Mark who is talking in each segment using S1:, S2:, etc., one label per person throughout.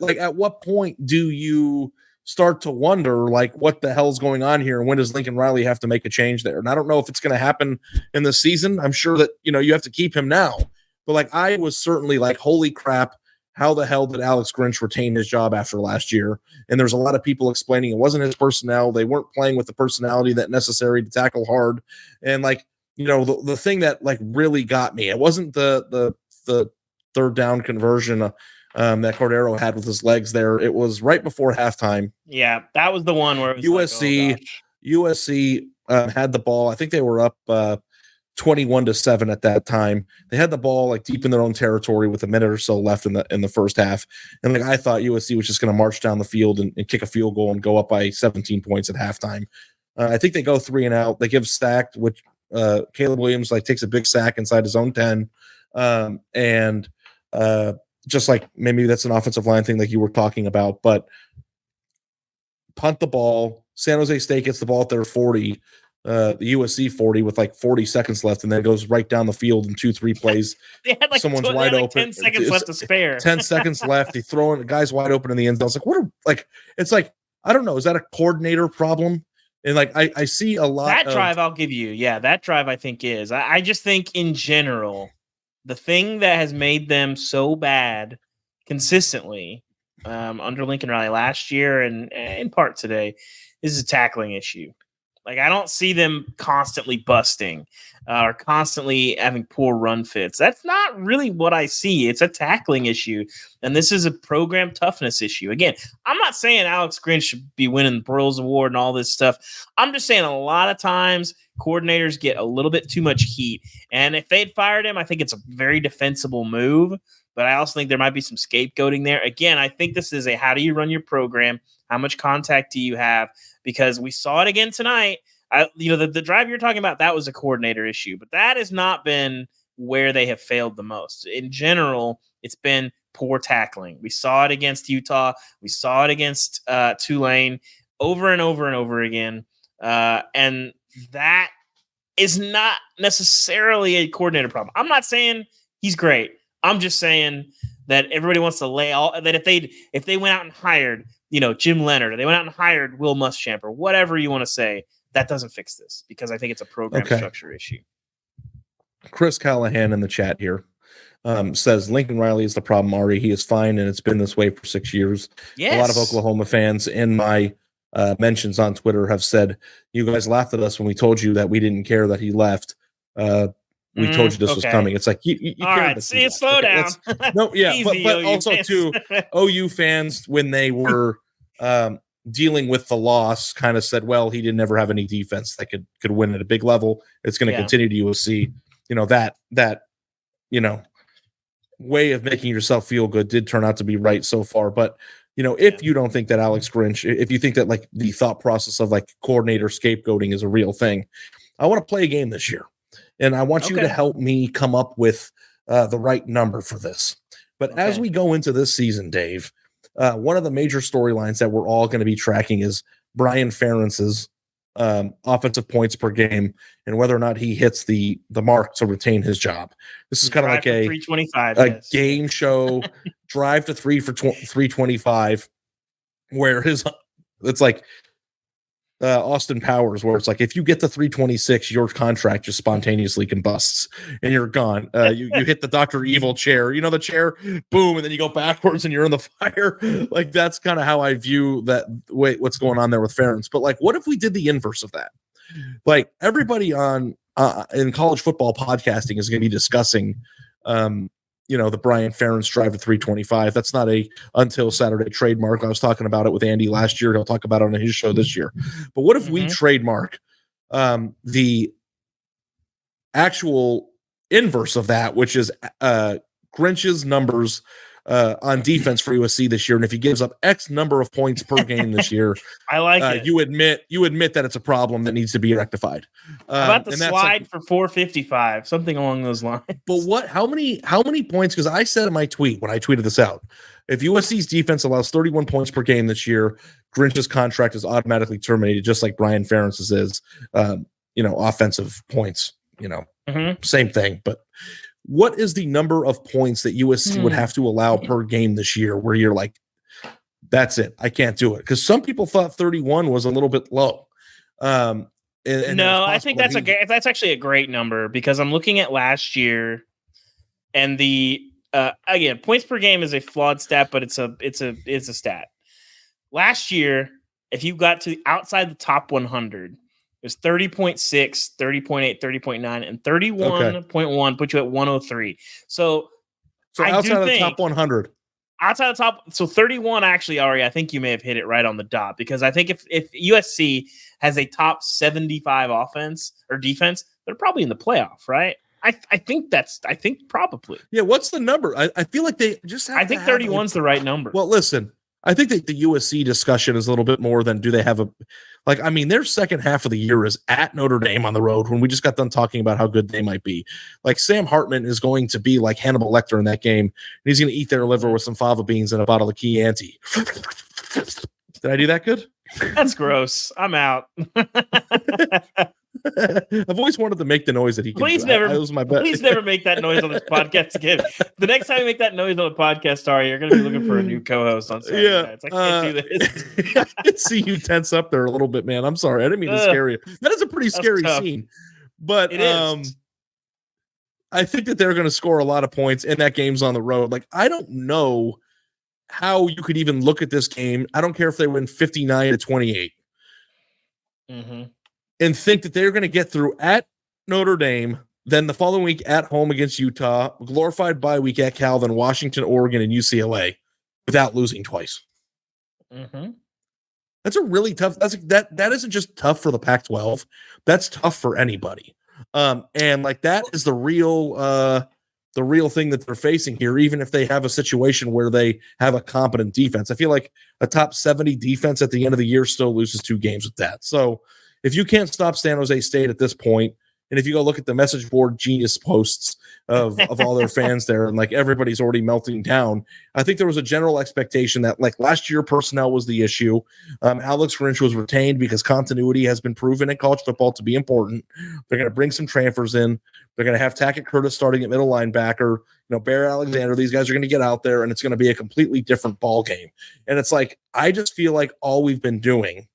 S1: like, at what point do you start to wonder, like, what the hell's going on here? And when does Lincoln Riley have to make a change there? And I don't know if it's going to happen in the season. I'm sure that, you have to keep him now. But, like, I was certainly like, holy crap, how the hell did Alex Grinch retain his job after last year? And there's a lot of people explaining it wasn't his personnel. They weren't playing with the personality that necessary to tackle hard. And, like, the thing that, like, really got me, it wasn't the third down conversion that Cordero had with his legs there. It was right before halftime.
S2: Yeah, that was the one where it was
S1: USC had the ball. I think they were up 21-7 at that time. They had the ball like deep in their own territory with a minute or so left in the first half. And like I thought USC was just going to march down the field and kick a field goal and go up by 17 points at halftime. I think they go 3 and out. They give sacked, which Caleb Williams like takes a big sack inside his own 10. And just like maybe that's an offensive line thing like you were talking about, but punt the ball. San Jose State gets the ball at their 40, the USC 40 with like 40 seconds left, and then it goes right down the field in 2-3 plays.
S2: They had like
S1: someone's wide open.
S2: 10 seconds left to spare.
S1: 10 seconds left. They throw in the guy's wide open in the end zone. It's like, it's like, I don't know. Is that a coordinator problem? And like, I see a lot
S2: that drive I'll give you. Yeah, that drive I think is. I just think in general, the thing that has made them so bad consistently under Lincoln Riley last year and in part today is a tackling issue. Like, I don't see them constantly busting or constantly having poor run fits. That's not really what I see. It's a tackling issue, and this is a program toughness issue. Again, I'm not saying Alex Grinch should be winning the Broyles Award and all this stuff. I'm just saying a lot of times coordinators get a little bit too much heat, and if they'd fired him, I think it's a very defensible move, but I also think there might be some scapegoating there. Again, I think this is a how do you run your program? How much contact do you have? Because we saw it again tonight. The drive you're talking about, that was a coordinator issue, but that has not been where they have failed the most. In general, it's been poor tackling. We saw it against Utah. We saw it against Tulane over and over and over again. And that is not necessarily a coordinator problem. I'm not saying he's great. I'm just saying that everybody wants to lay all that if they went out and hired, Jim Leonard, or they went out and hired Will Muschamp or whatever you want to say, that doesn't fix this because I think it's a program structure issue.
S1: Chris Callahan in the chat here says Lincoln Riley is the problem, Ari. He is fine, and it's been this way for 6 years. Yes. A lot of Oklahoma fans in my mentions on Twitter have said, you guys laughed at us when we told you that we didn't care that he left. We told you this was coming. It's like, you
S2: all right, see, slow down.
S1: No, yeah, but also fans. Too, OU fans, when they were dealing with the loss, kind of said, well, he didn't ever have any defense that could win at a big level. It's going to continue to USC. That way of making yourself feel good did turn out to be right so far. But, if you don't think that Alex Grinch, if you think that like the thought process of like coordinator scapegoating is a real thing, I want to play a game this year. And I want you to help me come up with the right number for this. But as we go into this season, Dave, one of the major storylines that we're all going to be tracking is Brian Ferentz's offensive points per game and whether or not he hits the mark to retain his job. This is kind of like a game show drive to 325 where it's like Austin Powers, where it's like if you get the 326, your contract just spontaneously combusts and you're gone. You hit the Dr. Evil chair, the chair, boom, and then you go backwards and you're in the fire. Like, that's kind of how I view that. What's going on there with Ferentz? But like, what if we did the inverse of that? Like, everybody on in college football podcasting is going to be discussing the Brian Ferentz drive to 325. That's not a until Saturday trademark. I was talking about it with Andy last year. He'll talk about it on his show this year. But what if we trademark the actual inverse of that, which is Grinch's numbers on defense for USC this year, and if he gives up X number of points per game this year,
S2: I like it.
S1: You admit that it's a problem that needs to be rectified.
S2: How about the slide for 455, something along those lines?
S1: But how many points? Because I said in my tweet when I tweeted this out, if USC's defense allows 31 points per game this year, Grinch's contract is automatically terminated, just like Brian Ferentz's is. Offensive points. Same thing, but. What is the number of points that USC would have to allow per game this year where you're like, That's it. I can't do it because some people thought 31 was a little bit low.
S2: No, I think that's actually a great number because I'm looking at last year, and the again, points per game is a flawed stat, but it's a stat. Last year, if you got to outside the top 100, it was 30.6, 30.8, 30.9, and 31.1 put you at 103. So
S1: outside of the top 100.
S2: Outside the top, so 31 actually, Ari, I think you may have hit it right on the dot because I think if USC has a top 75 offense or defense, they're probably in the playoff, right? I think probably.
S1: Yeah, what's the number? I feel like they just have
S2: I think 31's the right number.
S1: Well, listen, I think that the USC discussion is a little bit more than do they have their second half of the year is at Notre Dame on the road when we just got done talking about how good they might be. Like Sam Hartman is going to be like Hannibal Lecter in that game. And he's going to eat their liver with some fava beans and a bottle of Chianti. Did I do that good?
S2: That's gross. I'm out.
S1: I've always wanted to make the noise that he can.
S2: Please never make that noise on this podcast again. The next time you make that noise on the podcast, Ari, you're going to be looking for a new co-host on Saturday nights. I can't do this.
S1: I can see you tense up there a little bit, man. I'm sorry. I didn't mean to scare you. That is a pretty scary scene. But
S2: it is.
S1: I think that they're going to score a lot of points, and that game's on the road. Like, I don't know how you could even look at this game. I don't care if they win 59-28.
S2: Mm-hmm.
S1: And think that they're going to get through at Notre Dame, then the following week at home against Utah, glorified bye week at Cal, then Washington, Oregon, and UCLA without losing twice.
S2: Mm-hmm.
S1: That's a really tough. That isn't just tough for the Pac-12. That's tough for anybody. And like that is the real thing that they're facing here. Even if they have a situation where they have a competent defense, I feel like a top 70 defense at the end of the year still loses 2 games with that. So. If you can't stop San Jose State at this point, and if you go look at the message board genius posts of all their fans there, and like everybody's already melting down, I think there was a general expectation that like last year personnel was the issue. Alex Grinch was retained because continuity has been proven in college football to be important. They're going to bring some transfers in. They're going to have Tackett Curtis starting at middle linebacker. Bear Alexander. These guys are going to get out there, and it's going to be a completely different ball game. And it's like I just feel like all we've been doing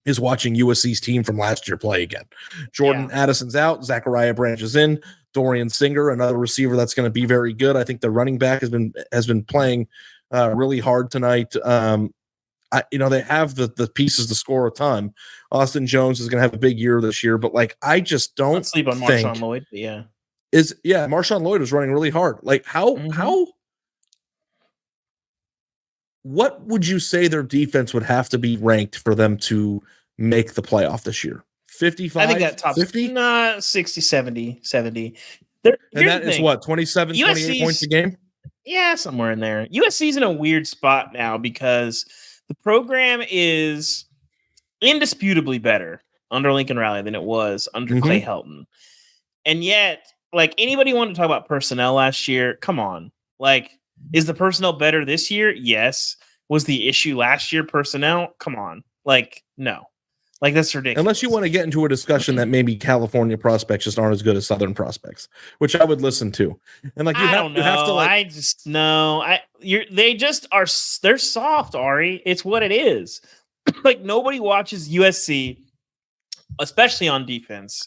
S1: is watching USC's team from last year play again. Jordan Addison's out. Zachariah Branch is in. Dorian Singer, another receiver that's going to be very good. I think the running back has been playing really hard tonight. They have the pieces to score a ton. Austin Jones is going to have a big year this year, but like I just don't
S2: sleep on Marshawn Lloyd.
S1: Marshawn Lloyd is running really hard. Like how what would you say their defense would have to be ranked for them to make the playoff this year? 55?
S2: I think that top
S1: 50?
S2: 60, 70.
S1: And that is what, 27, 28 points a game?
S2: Yeah, somewhere in there. USC's in a weird spot now because the program is indisputably better under Lincoln Riley than it was under Clay Helton. And yet, like anybody wanted to talk about personnel last year, come on. Like, is the personnel better this year? Yes. Was the issue last year personnel? Come on. Like, no. Like, that's ridiculous.
S1: Unless you want to get into a discussion that maybe California prospects just aren't as good as Southern prospects, which I would listen to. And like, you have to like,
S2: I just know they just are. They're soft, Ari. It's what it is. Like nobody watches USC, especially on defense.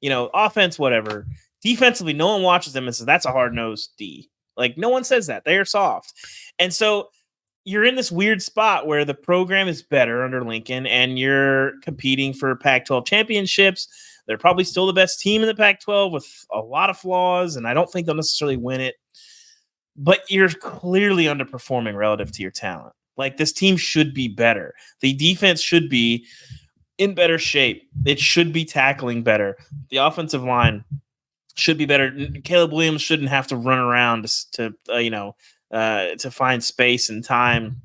S2: Offense, whatever. Defensively, no one watches them and says that's a hard-nosed D. Like no one says that. They are soft. And so you're in this weird spot where the program is better under Lincoln and you're competing for Pac-12 championships. They're probably still the best team in the Pac-12 with a lot of flaws, and I don't think they'll necessarily win it. But you're clearly underperforming relative to your talent. Like this team should be better. The defense should be in better shape. It should be tackling better. The offensive line should be better. Caleb Williams shouldn't have to run around to find space and time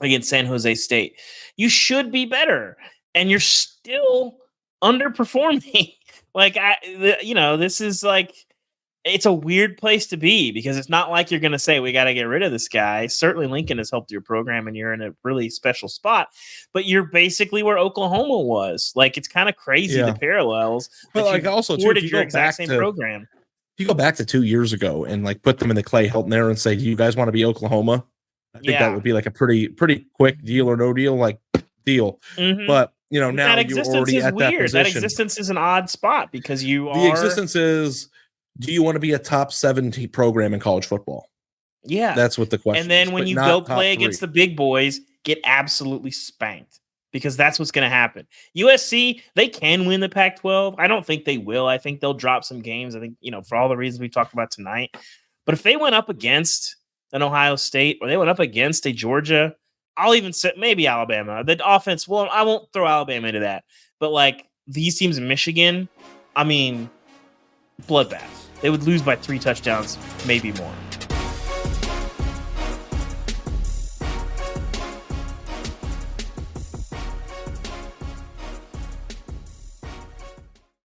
S2: against San Jose State. You should be better, and you're still underperforming. This is like it's a weird place to be because it's not like you're going to say we got to get rid of this guy. Certainly, Lincoln has helped your program, and you're in a really special spot. But you're basically where Oklahoma was. Like it's kind of crazy the parallels.
S1: But like also too, if you
S2: your
S1: go
S2: exact
S1: back
S2: same program.
S1: If you go back to 2 years ago and like put them in the Clay Helton era and say, "Do you guys want to be Oklahoma?" I think that would be like a pretty quick deal or no deal, like deal. But now
S2: that
S1: you're
S2: existence
S1: already
S2: is
S1: at that
S2: weird.
S1: position.
S2: That existence is an odd spot because
S1: the existence is, do you want to be a top 70 program in college football?
S2: Yeah,
S1: that's what the question.
S2: And then
S1: is,
S2: when you go play against the big boys, get absolutely spanked because that's what's going to happen. USC, they can win the Pac-12. I don't think they will. I think they'll drop some games. I think for all the reasons we talked about tonight. But if they went up against an Ohio State or they went up against a Georgia, I'll even say maybe Alabama. The offense, well, I won't throw Alabama into that. But like these teams in Michigan, I mean, bloodbath. They would lose by 3 touchdowns, maybe more.